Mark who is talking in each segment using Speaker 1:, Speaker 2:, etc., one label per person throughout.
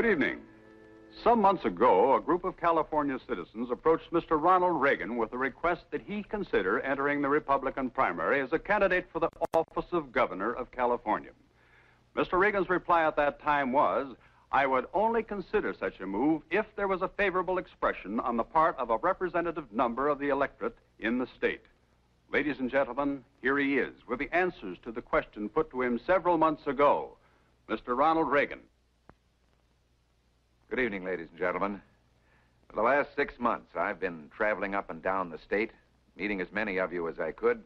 Speaker 1: Good evening. Some months ago, a group of California citizens approached Mr. Ronald Reagan with a request that he consider entering the Republican primary as a candidate for the office of governor of California. Mr. Reagan's reply at that time was, "I would only consider such a move if there was a favorable expression on the part of a representative number of the electorate in the state." Ladies and gentlemen, here he is with the answers to the question put to him several months ago. Mr. Ronald Reagan.
Speaker 2: Good evening, ladies and gentlemen. For the last 6 months, I've been traveling up and down the state, meeting as many of you as I could,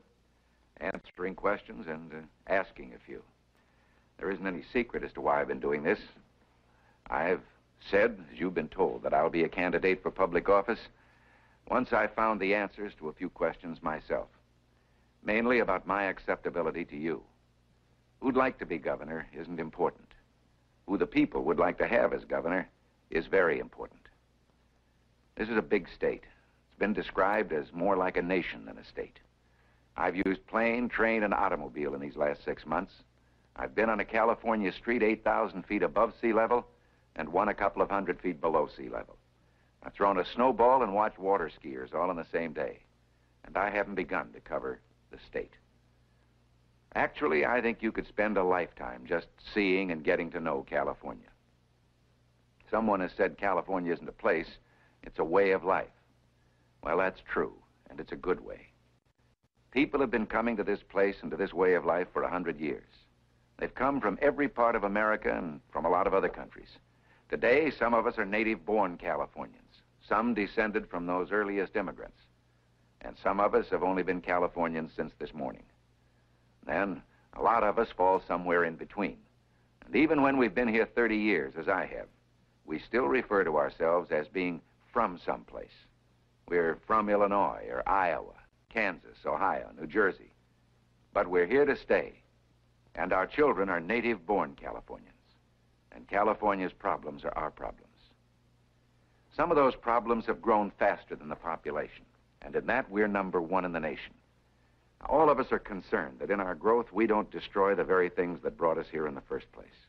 Speaker 2: answering questions and asking a few. There isn't any secret as to why I've been doing this. I've said, as you've been told, that I'll be a candidate for public office once I found the answers to a few questions myself, mainly about my acceptability to you. Who'd like to be governor isn't important. Who the people would like to have as governor is very important. This is a big state. It's been described as more like a nation than a state. I've used plane, train, and automobile in these last 6 months. I've been on a California street 8,000 feet above sea level and one a couple of 100 feet below sea level. I've thrown a snowball and watched water skiers all on the same day. And I haven't begun to cover the state. Actually, I think you could spend a lifetime just seeing and getting to know California. Someone has said California isn't a place, it's a way of life. Well, that's true, and it's a good way. People have been coming to this place and to this way of life for 100 years. They've come from every part of America and from a lot of other countries. Today, some of us are native-born Californians. Some descended from those earliest immigrants. And some of us have only been Californians since this morning. Then, a lot of us fall somewhere in between. And even when we've been here 30 years, as I have, we still refer to ourselves as being from someplace. We're from Illinois or Iowa, Kansas, Ohio, New Jersey. But we're here to stay. And our children are native-born Californians. And California's problems are our problems. Some of those problems have grown faster than the population. And in that, we're number one in the nation. All of us are concerned that in our growth, we don't destroy the very things that brought us here in the first place.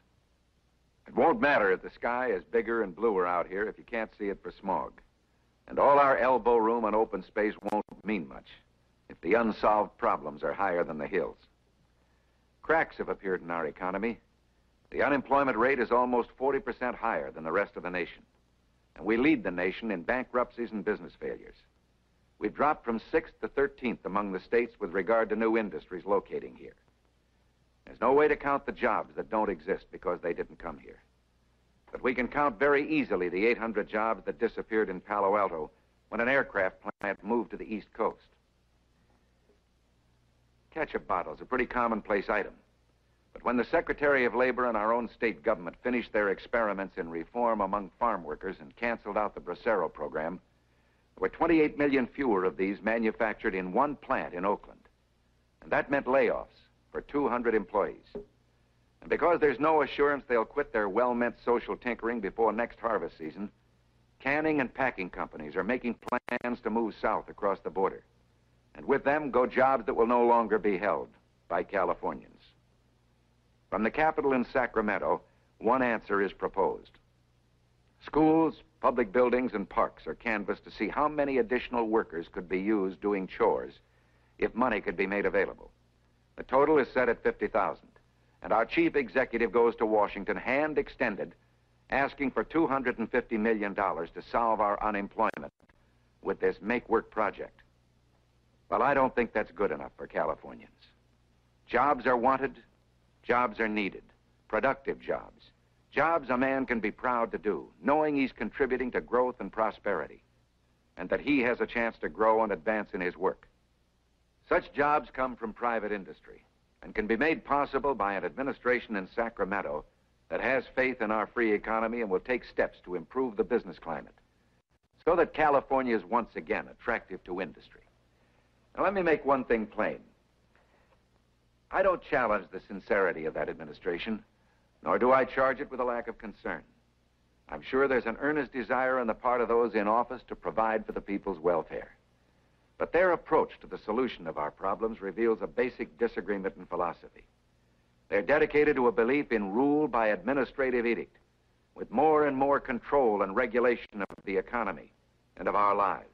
Speaker 2: It won't matter if the sky is bigger and bluer out here if you can't see it for smog. And all our elbow room and open space won't mean much if the unsolved problems are higher than the hills. Cracks have appeared in our economy. The unemployment rate is almost 40% higher than the rest of the nation. And we lead the nation in bankruptcies and business failures. We've dropped from 6th to 13th among the states with regard to new industries locating here. There's no way to count the jobs that don't exist because they didn't come here. But we can count very easily the 800 jobs that disappeared in Palo Alto when an aircraft plant moved to the East Coast. Ketchup bottles are a pretty commonplace item. But when the Secretary of Labor and our own state government finished their experiments in reform among farm workers and canceled out the Bracero program, there were 28 million fewer of these manufactured in one plant in Oakland. And that meant layoffs for 200 employees. And because there's no assurance they'll quit their well-meant social tinkering before next harvest season, canning and packing companies are making plans to move south across the border. And with them go jobs that will no longer be held by Californians. From the Capitol in Sacramento, one answer is proposed. Schools, public buildings, and parks are canvassed to see how many additional workers could be used doing chores if money could be made available. The total is set at 50,000, and our chief executive goes to Washington, hand extended, asking for $250 million to solve our unemployment with this make-work project. Well, I don't think that's good enough for Californians. Jobs are wanted, jobs are needed, productive jobs. Jobs a man can be proud to do, knowing he's contributing to growth and prosperity, and that he has a chance to grow and advance in his work. Such jobs come from private industry and can be made possible by an administration in Sacramento that has faith in our free economy and will take steps to improve the business climate so that California is once again attractive to industry. Now, let me make one thing plain. I don't challenge the sincerity of that administration, nor do I charge it with a lack of concern. I'm sure there's an earnest desire on the part of those in office to provide for the people's welfare. But their approach to the solution of our problems reveals a basic disagreement in philosophy. They're dedicated to a belief in rule by administrative edict, with more and more control and regulation of the economy and of our lives.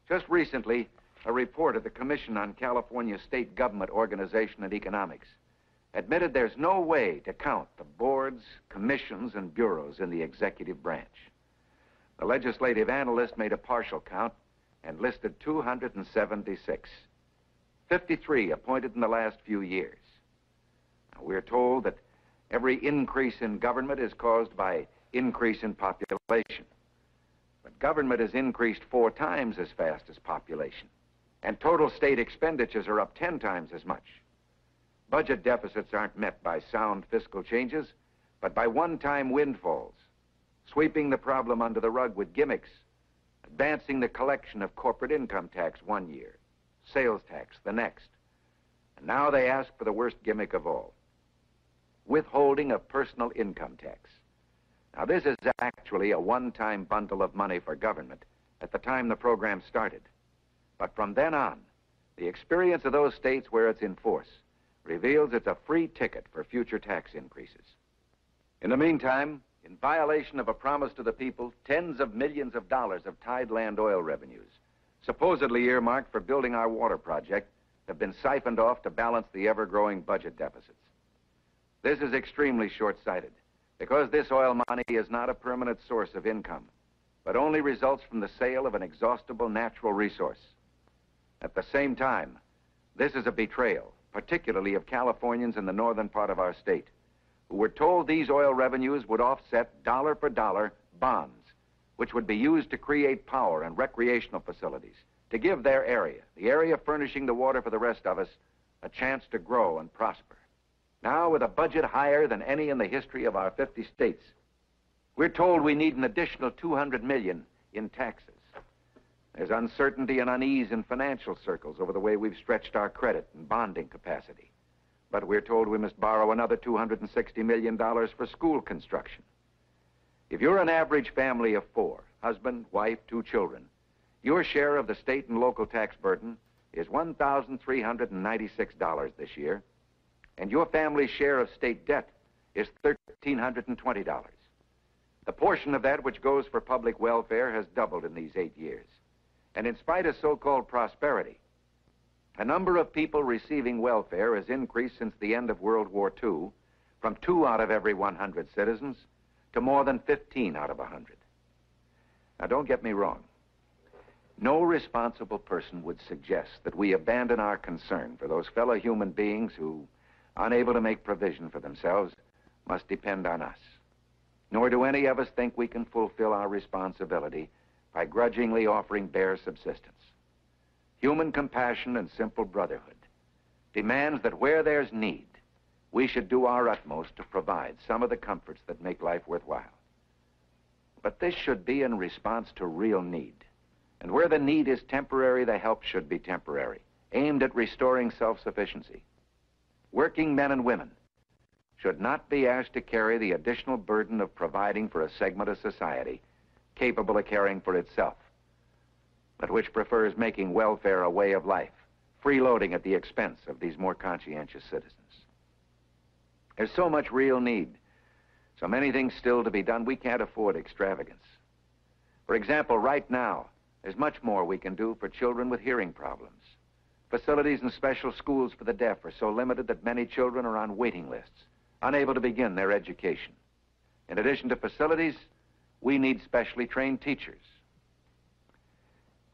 Speaker 2: Just recently, a report of the Commission on California State Government Organization and Economics admitted there's no way to count the boards, commissions, and bureaus in the executive branch. The legislative analyst made a partial count and listed 276, 53 appointed in the last few years. Now, we're told that every increase in government is caused by increase in population. But government has increased 4 times as fast as population, and total state expenditures are up 10 times as much. Budget deficits aren't met by sound fiscal changes, but by one-time windfalls, sweeping the problem under the rug with gimmicks, advancing the collection of corporate income tax one year, sales tax the next. And now they ask for the worst gimmick of all, withholding of personal income tax. Now, this is actually a one-time bundle of money for government at the time the program started. But from then on, the experience of those states where it's in force reveals it's a free ticket for future tax increases. In the meantime, in violation of a promise to the people, tens of millions of dollars of tideland oil revenues, supposedly earmarked for building our water project, have been siphoned off to balance the ever-growing budget deficits. This is extremely short-sighted, because this oil money is not a permanent source of income, but only results from the sale of an exhaustible natural resource. At the same time, this is a betrayal, particularly of Californians in the northern part of our state, who were told these oil revenues would offset dollar for dollar bonds, which would be used to create power and recreational facilities, to give their area, the area furnishing the water for the rest of us, a chance to grow and prosper. Now, with a budget higher than any in the history of our 50 states, we're told we need an additional $200 million in taxes. There's uncertainty and unease in financial circles over the way we've stretched our credit and bonding capacity. But we're told we must borrow another $260 million for school construction. If you're an average family of 4, husband, wife, 2 children, your share of the state and local tax burden is $1,396 this year, and your family's share of state debt is $1,320. The portion of that which goes for public welfare has doubled in these 8 years. And in spite of so-called prosperity, the number of people receiving welfare has increased since the end of World War II from 2 out of every 100 citizens to more than 15 out of 100. Now, don't get me wrong. No responsible person would suggest that we abandon our concern for those fellow human beings who, unable to make provision for themselves, must depend on us. Nor do any of us think we can fulfill our responsibility by grudgingly offering bare subsistence. Human compassion and simple brotherhood demands that where there's need, we should do our utmost to provide some of the comforts that make life worthwhile. But this should be in response to real need. And where the need is temporary, the help should be temporary, aimed at restoring self-sufficiency. Working men and women should not be asked to carry the additional burden of providing for a segment of society capable of caring for itself, but which prefers making welfare a way of life, freeloading at the expense of these more conscientious citizens. There's so much real need, so many things still to be done, we can't afford extravagance. For example, right now, there's much more we can do for children with hearing problems. Facilities and special schools for the deaf are so limited that many children are on waiting lists, unable to begin their education. In addition to facilities, we need specially trained teachers.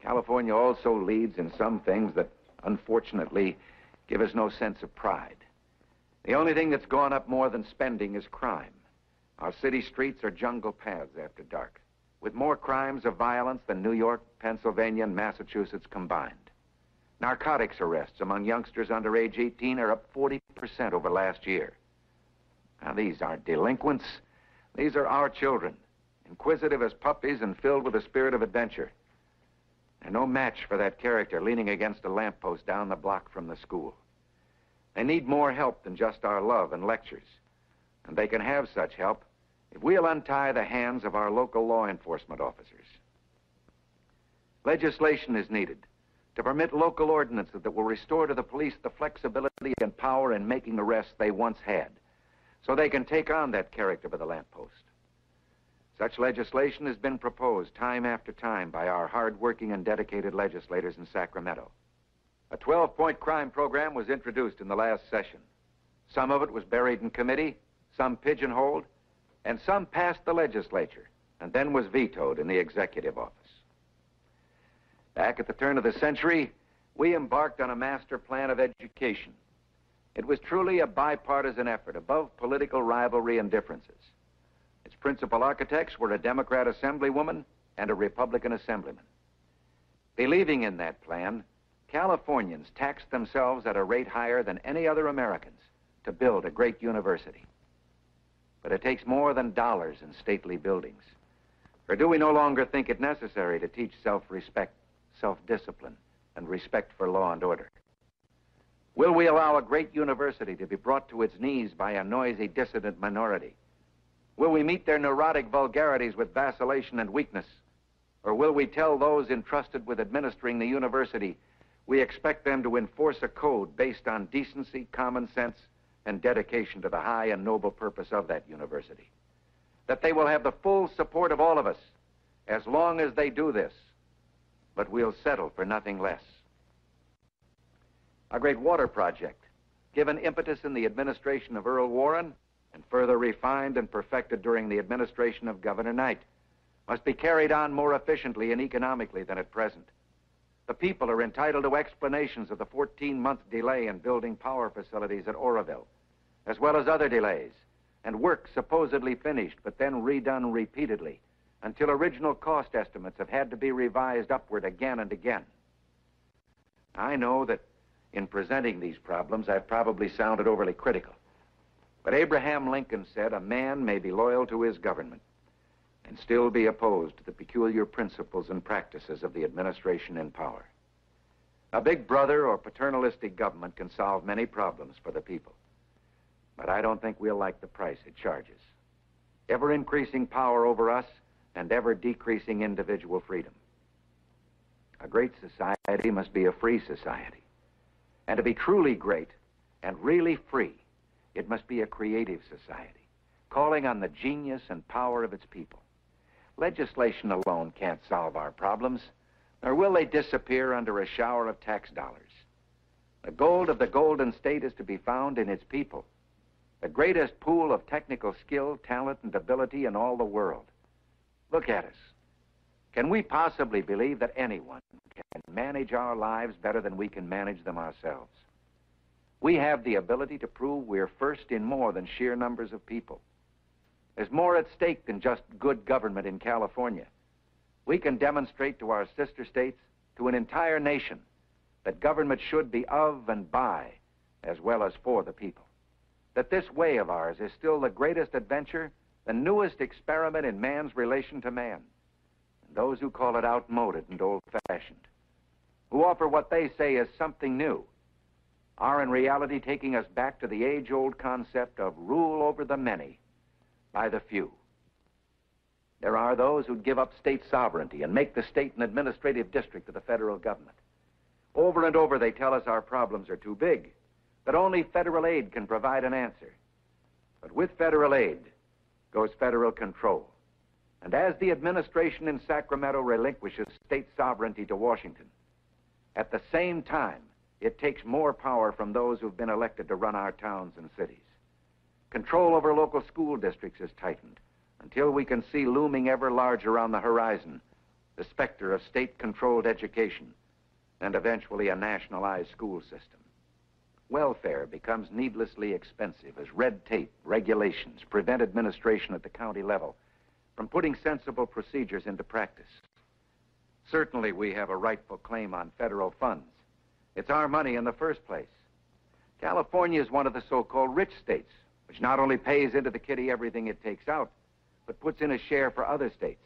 Speaker 2: California also leads in some things that, unfortunately, give us no sense of pride. The only thing that's gone up more than spending is crime. Our city streets are jungle paths after dark, with more crimes of violence than New York, Pennsylvania, and Massachusetts combined. Narcotics arrests among youngsters under age 18 are up 40% over last year. Now, these aren't delinquents. These are our children, inquisitive as puppies and filled with a spirit of adventure. They're no match for that character leaning against a lamppost down the block from the school. They need more help than just our love and lectures. And they can have such help if we'll untie the hands of our local law enforcement officers. Legislation is needed to permit local ordinances that will restore to the police the flexibility and power in making arrests they once had, so they can take on that character by the lamppost. Such legislation has been proposed time after time by our hard-working and dedicated legislators in Sacramento. A 12-point crime program was introduced in the last session. Some of it was buried in committee, some pigeonholed, and some passed the legislature and then was vetoed in the executive office. Back at the turn of the century, we embarked on a master plan of education. It was truly a bipartisan effort above political rivalry and differences. Its principal architects were a Democrat assemblywoman and a Republican assemblyman. Believing in that plan, Californians taxed themselves at a rate higher than any other Americans to build a great university. But it takes more than dollars in stately buildings. Or do we no longer think it necessary to teach self-respect, self-discipline, and respect for law and order? Will we allow a great university to be brought to its knees by a noisy, dissident minority? Will we meet their neurotic vulgarities with vacillation and weakness? Or will we tell those entrusted with administering the university we expect them to enforce a code based on decency, common sense, and dedication to the high and noble purpose of that university? That they will have the full support of all of us as long as they do this, but we'll settle for nothing less. A great water project, given impetus in the administration of Earl Warren and further refined and perfected during the administration of Governor Knight, must be carried on more efficiently and economically than at present. The people are entitled to explanations of the 14-month delay in building power facilities at Oroville, as well as other delays, and work supposedly finished but then redone repeatedly until original cost estimates have had to be revised upward again and again. I know that in presenting these problems, I've probably sounded overly critical. But Abraham Lincoln said a man may be loyal to his government and still be opposed to the peculiar principles and practices of the administration in power. A big brother or paternalistic government can solve many problems for the people. But I don't think we'll like the price it charges. Ever increasing power over us and ever decreasing individual freedom. A great society must be a free society. And to be truly great and really free, it must be a creative society, calling on the genius and power of its people. Legislation alone can't solve our problems, nor will they disappear under a shower of tax dollars. The gold of the Golden State is to be found in its people, the greatest pool of technical skill, talent, and ability in all the world. Look at us. Can we possibly believe that anyone can manage our lives better than we can manage them ourselves? We have the ability to prove we're first in more than sheer numbers of people. There's more at stake than just good government in California. We can demonstrate to our sister states, to an entire nation, that government should be of and by, as well as for the people. That this way of ours is still the greatest adventure, the newest experiment in man's relation to man. And those who call it outmoded and old-fashioned, who offer what they say is something new, are in reality taking us back to the age-old concept of rule over the many by the few. There are those who'd give up state sovereignty and make the state an administrative district of the federal government. Over and over they tell us our problems are too big, that only federal aid can provide an answer. But with federal aid goes federal control. And as the administration in Sacramento relinquishes state sovereignty to Washington, at the same time, it takes more power from those who've been elected to run our towns and cities. Control over local school districts is tightened until we can see looming ever larger on the horizon the specter of state-controlled education and eventually a nationalized school system. Welfare becomes needlessly expensive as red tape, regulations prevent administration at the county level from putting sensible procedures into practice. Certainly we have a rightful claim on federal funds. It's our money in the first place. California is one of the so-called rich states, which not only pays into the kitty everything it takes out, but puts in a share for other states.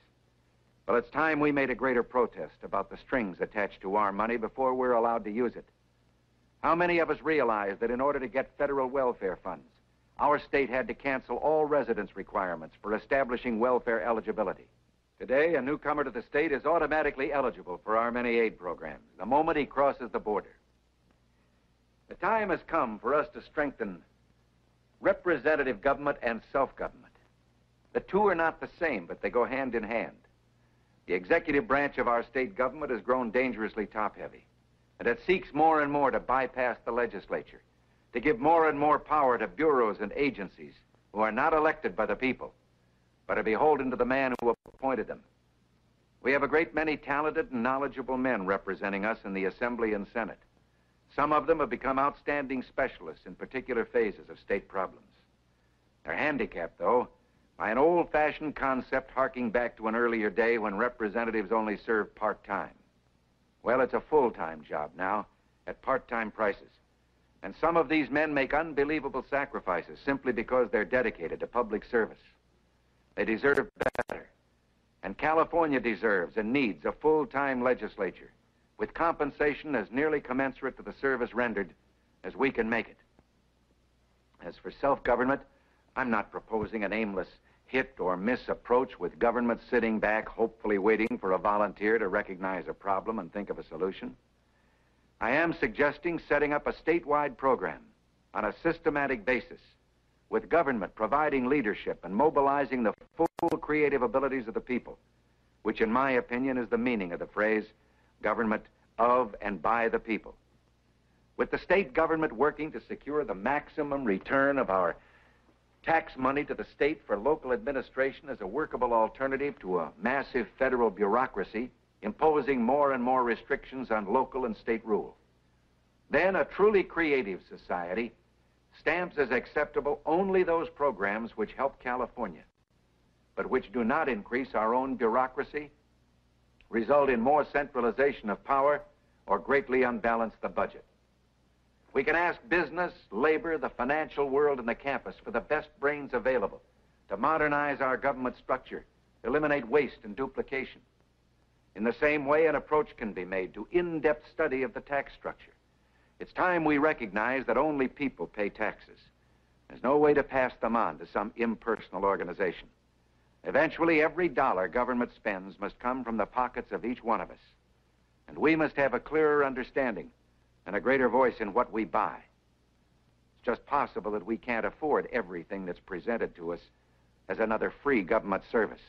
Speaker 2: Well, it's time we made a greater protest about the strings attached to our money before we're allowed to use it. How many of us realize that in order to get federal welfare funds, our state had to cancel all residence requirements for establishing welfare eligibility? Today, a newcomer to the state is automatically eligible for our many aid programs the moment he crosses the border. The time has come for us to strengthen representative government and self-government. The two are not the same, but they go hand in hand. The executive branch of our state government has grown dangerously top-heavy, and it seeks more and more to bypass the legislature, to give more and more power to bureaus and agencies who are not elected by the people, but are beholden to the man who appointed them. We have a great many talented and knowledgeable men representing us in the Assembly and Senate. Some of them have become outstanding specialists in particular phases of state problems. They're handicapped, though, by an old-fashioned concept harking back to an earlier day when representatives only served part-time. Well, it's a full-time job now at part-time prices. And some of these men make unbelievable sacrifices simply because they're dedicated to public service. They deserve better. And California deserves and needs a full-time legislature with compensation as nearly commensurate to the service rendered as we can make it. As for self-government, I'm not proposing an aimless hit or miss approach with government sitting back, hopefully waiting for a volunteer to recognize a problem and think of a solution. I am suggesting setting up a statewide program on a systematic basis, with government providing leadership and mobilizing the full creative abilities of the people, which in my opinion is the meaning of the phrase, government of and by the people. With the state government working to secure the maximum return of our tax money to the state for local administration as a workable alternative to a massive federal bureaucracy, imposing more and more restrictions on local and state rule. Then a truly creative society stamps as acceptable only those programs which help California, but which do not increase our own bureaucracy, result in more centralization of power, or greatly unbalance the budget. We can ask business, labor, the financial world, and the campus for the best brains available to modernize our government structure, eliminate waste and duplication. In the same way, an approach can be made to in-depth study of the tax structure. It's time we recognize that only people pay taxes. There's no way to pass them on to some impersonal organization. Eventually, every dollar government spends must come from the pockets of each one of us. And we must have a clearer understanding and a greater voice in what we buy. It's just possible that we can't afford everything that's presented to us as another free government service.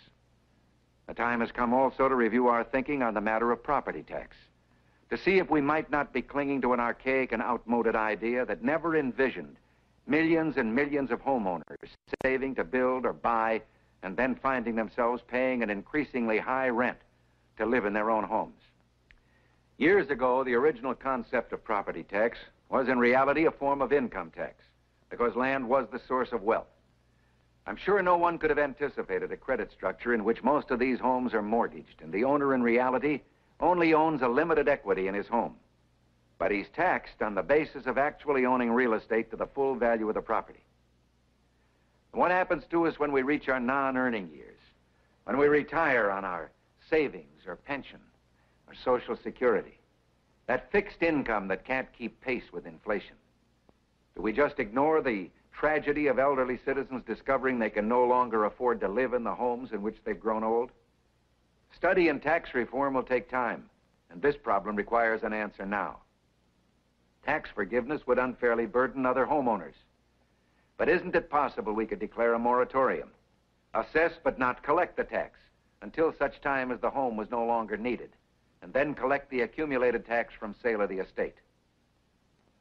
Speaker 2: The time has come also to review our thinking on the matter of property tax, to see if we might not be clinging to an archaic and outmoded idea that never envisioned millions and millions of homeowners saving to build or buy and then finding themselves paying an increasingly high rent to live in their own homes. Years ago, the original concept of property tax was in reality a form of income tax because land was the source of wealth. I'm sure no one could have anticipated a credit structure in which most of these homes are mortgaged and the owner in reality only owns a limited equity in his home. But he's taxed on the basis of actually owning real estate to the full value of the property. What happens to us when we reach our non-earning years, when we retire on our savings or pension or Social Security, that fixed income that can't keep pace with inflation? Do we just ignore the tragedy of elderly citizens discovering they can no longer afford to live in the homes in which they've grown old? Study in tax reform will take time, and this problem requires an answer now. Tax forgiveness would unfairly burden other homeowners. But isn't it possible we could declare a moratorium, assess but not collect the tax until such time as the home was no longer needed, and then collect the accumulated tax from sale of the estate?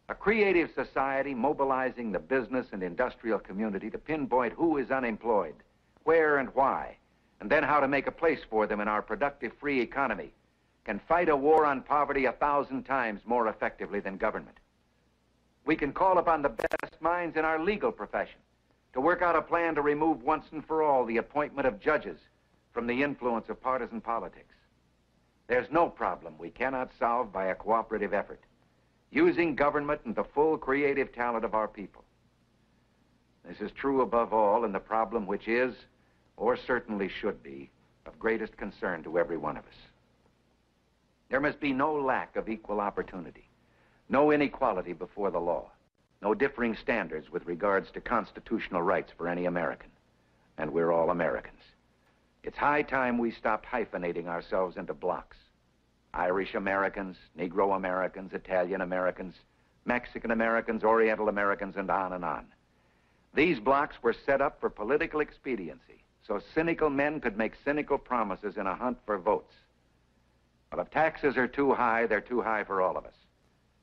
Speaker 2: A creative society mobilizing the business and industrial community to pinpoint who is unemployed, where and why, and then how to make a place for them in our productive free economy can fight a war on poverty 1,000 times more effectively than government. We can call upon the best minds in our legal profession to work out a plan to remove once and for all the appointment of judges from the influence of partisan politics. There's no problem we cannot solve by a cooperative effort, using government and the full creative talent of our people. This is true above all in the problem which is, or certainly should be, of greatest concern to every one of us. There must be no lack of equal opportunity, no inequality before the law, no differing standards with regards to constitutional rights for any American. And we're all Americans. It's high time we stopped hyphenating ourselves into blocks. Irish Americans, Negro Americans, Italian Americans, Mexican Americans, Oriental Americans, and on and on. These blocks were set up for political expediency so cynical men could make cynical promises in a hunt for votes. Well, if taxes are too high, they're too high for all of us.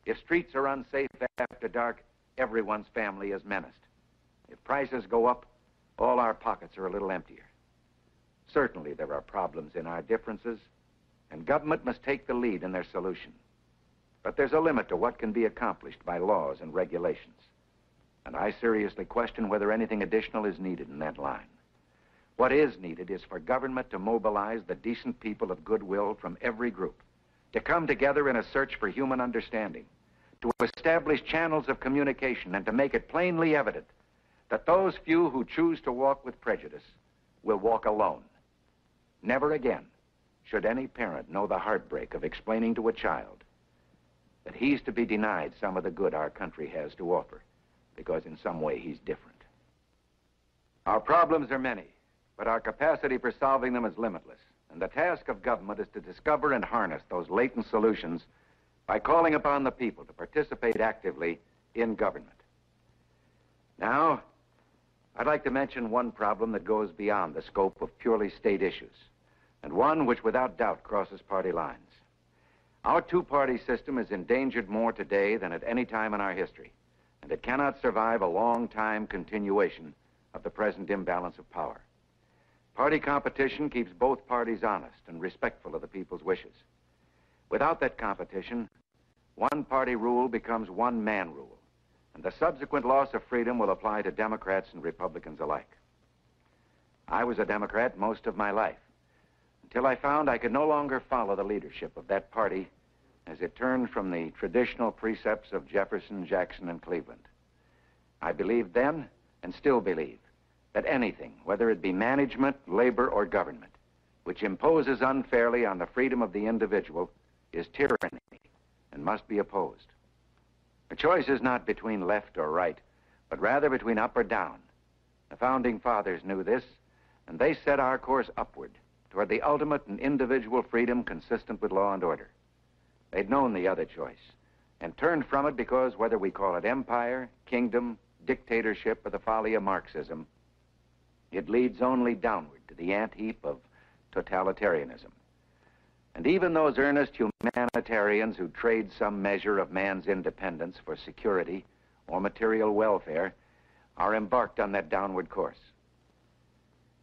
Speaker 2: If streets are unsafe after dark, everyone's family is menaced. If prices go up, all our pockets are a little emptier. Certainly there are problems in our differences, and government must take the lead in their solution. But there's a limit to what can be accomplished by laws and regulations. And I seriously question whether anything additional is needed in that line. What is needed is for government to mobilize the decent people of goodwill from every group, to come together in a search for human understanding, to establish channels of communication, and to make it plainly evident that those few who choose to walk with prejudice will walk alone. Never again should any parent know the heartbreak of explaining to a child that he's to be denied some of the good our country has to offer because in some way he's different. Our problems are many, but our capacity for solving them is limitless. And the task of government is to discover and harness those latent solutions by calling upon the people to participate actively in government. Now, I'd like to mention one problem that goes beyond the scope of purely state issues, and one which without doubt crosses party lines. Our two-party system is endangered more today than at any time in our history, and it cannot survive a long-time continuation of the present imbalance of power. Party competition keeps both parties honest and respectful of the people's wishes. Without that competition, one-party rule becomes one-man rule, and the subsequent loss of freedom will apply to Democrats and Republicans alike. I was a Democrat most of my life, until I found I could no longer follow the leadership of that party as it turned from the traditional precepts of Jefferson, Jackson, and Cleveland. I believed then, and still believe, that anything, whether it be management, labor, or government, which imposes unfairly on the freedom of the individual is tyranny and must be opposed. The choice is not between left or right, but rather between up or down. The Founding Fathers knew this, and they set our course upward toward the ultimate and individual freedom consistent with law and order. They'd known the other choice and turned from it because whether we call it empire, kingdom, dictatorship, or the folly of Marxism, it leads only downward to the ant-heap of totalitarianism. And even those earnest humanitarians who trade some measure of man's independence for security or material welfare are embarked on that downward course.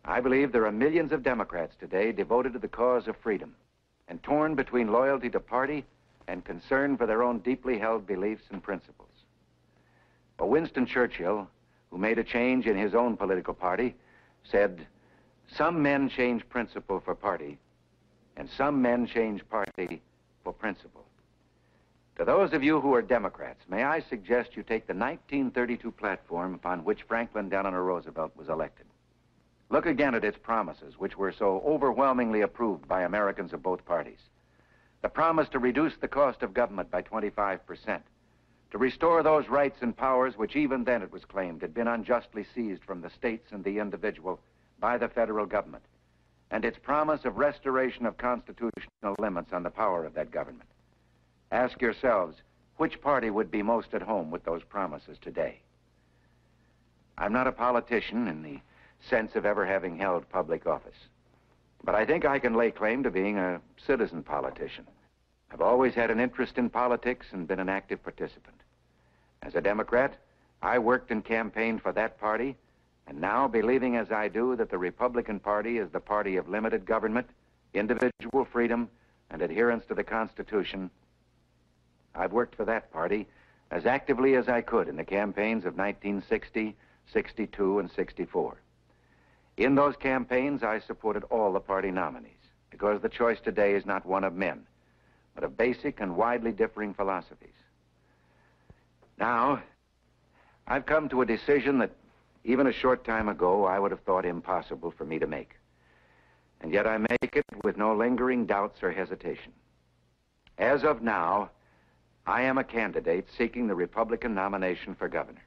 Speaker 2: I believe there are millions of Democrats today devoted to the cause of freedom and torn between loyalty to party and concern for their own deeply held beliefs and principles. But Winston Churchill, who made a change in his own political party, said, "Some men change principle for party, and some men change party for principle." To those of you who are Democrats, may I suggest you take the 1932 platform upon which Franklin Delano Roosevelt was elected. Look again at its promises, which were so overwhelmingly approved by Americans of both parties. The promise to reduce the cost of government by 25%, to restore those rights and powers which even then it was claimed had been unjustly seized from the states and the individual by the federal government, and its promise of restoration of constitutional limits on the power of that government. Ask yourselves, which party would be most at home with those promises today? I'm not a politician in the sense of ever having held public office, but I think I can lay claim to being a citizen politician. I've always had an interest in politics and been an active participant. As a Democrat, I worked and campaigned for that party, and now, believing as I do that the Republican Party is the party of limited government, individual freedom, and adherence to the Constitution, I've worked for that party as actively as I could in the campaigns of 1960, 62, and 64. In those campaigns, I supported all the party nominees, because the choice today is not one of men, but of basic and widely differing philosophies. Now, I've come to a decision that even a short time ago I would have thought impossible for me to make. And yet I make it with no lingering doubts or hesitation. As of now, I am a candidate seeking the Republican nomination for governor.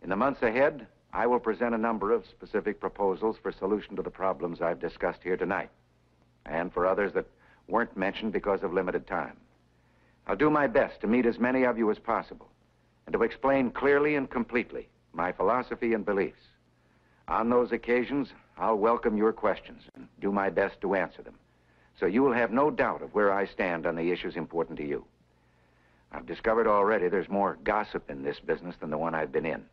Speaker 2: In the months ahead, I will present a number of specific proposals for solution to the problems I've discussed here tonight, and for others that weren't mentioned because of limited time. I'll do my best to meet as many of you as possible and to explain clearly and completely my philosophy and beliefs. On those occasions, I'll welcome your questions and do my best to answer them, so you will have no doubt of where I stand on the issues important to you. I've discovered already there's more gossip in this business than the one I've been in.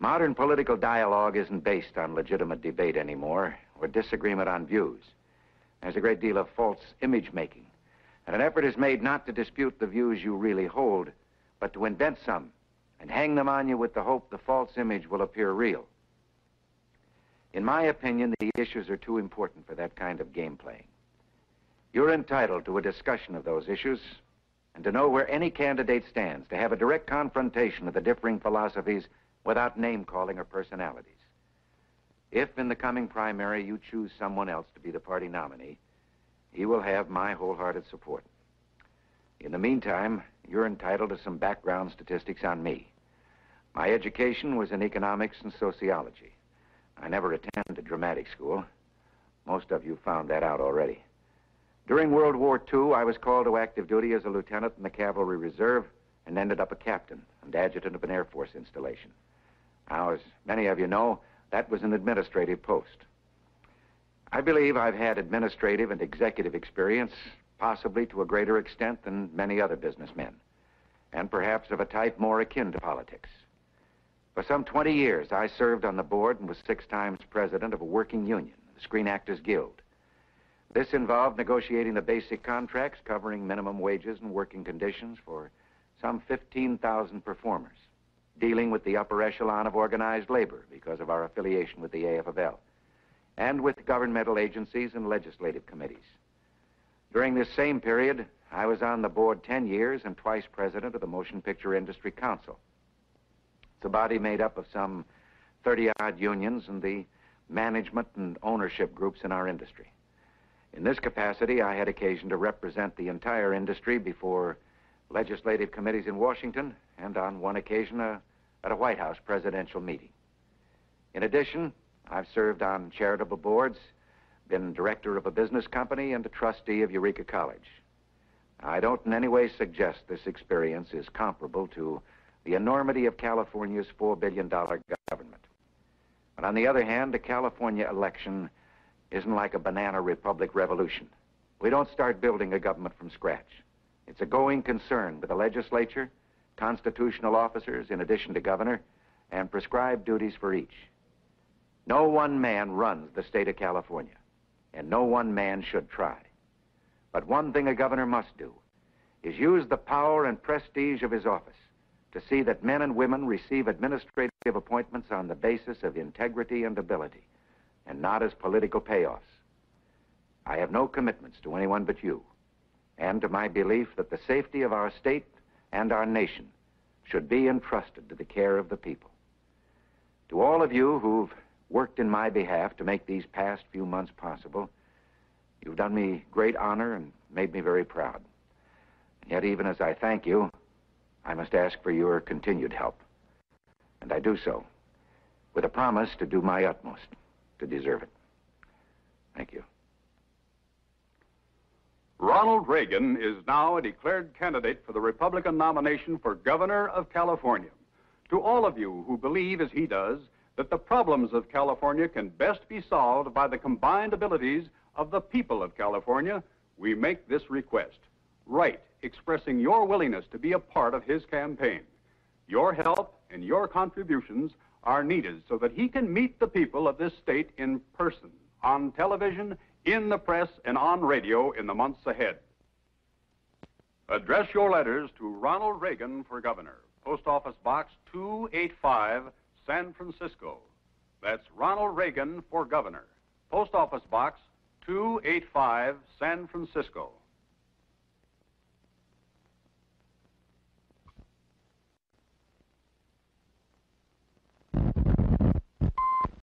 Speaker 2: Modern political dialogue isn't based on legitimate debate anymore, or disagreement on views. There's a great deal of false image-making, and an effort is made not to dispute the views you really hold, but to invent some and hang them on you with the hope the false image will appear real. In my opinion, the issues are too important for that kind of game playing. You're entitled to a discussion of those issues and to know where any candidate stands, to have a direct confrontation of the differing philosophies without name-calling or personalities. If in the coming primary you choose someone else to be the party nominee, he will have my wholehearted support. In the meantime, you're entitled to some background statistics on me. My education was in economics and sociology. I never attended dramatic school. Most of you found that out already. During World War II, I was called to active duty as a lieutenant in the Cavalry Reserve and ended up a captain and adjutant of an Air Force installation. Now, as many of you know, that was an administrative post. I believe I've had administrative and executive experience, possibly to a greater extent than many other businessmen, and perhaps of a type more akin to politics. For some 20 years, I served on the board and was 6 times president of a working union, the Screen Actors Guild. This involved negotiating the basic contracts covering minimum wages and working conditions for some 15,000 performers, dealing with the upper echelon of organized labor because of our affiliation with the AFL, and with governmental agencies and legislative committees. During this same period, I was on the board 10 years and twice president of the Motion Picture Industry Council. It's a body made up of some 30-odd unions and the management and ownership groups in our industry. In this capacity, I had occasion to represent the entire industry before legislative committees in Washington and on one occasion at a White House presidential meeting. In addition, I've served on charitable boards, been director of a business company, and a trustee of Eureka College. I don't in any way suggest this experience is comparable to the enormity of California's $4 billion government. But on the other hand, the California election isn't like a banana republic revolution. We don't start building a government from scratch. It's a going concern with the legislature, constitutional officers, in addition to governor, and prescribed duties for each. No one man runs the state of California, and no one man should try. But one thing a governor must do is use the power and prestige of his office to see that men and women receive administrative appointments on the basis of integrity and ability, and not as political payoffs. I have no commitments to anyone but you, and to my belief that the safety of our state and our nation should be entrusted to the care of the people. To all of you who've worked in my behalf to make these past few months possible, you've done me great honor and made me very proud. And yet, even as I thank you, I must ask for your continued help. And I do so with a promise to do my utmost to deserve it. Thank you.
Speaker 1: Ronald Reagan is now a declared candidate for the Republican nomination for governor of California. To all of you who believe, as he does, that the problems of California can best be solved by the combined abilities of the people of California, we make this request. Write expressing your willingness to be a part of his campaign. Your help and your contributions are needed so that he can meet the people of this state in person, on television, in the press, and on radio in the months ahead. Address your letters to Ronald Reagan for governor, Post Office Box 285, San Francisco. That's Ronald Reagan for governor, Post Office Box 285, San Francisco.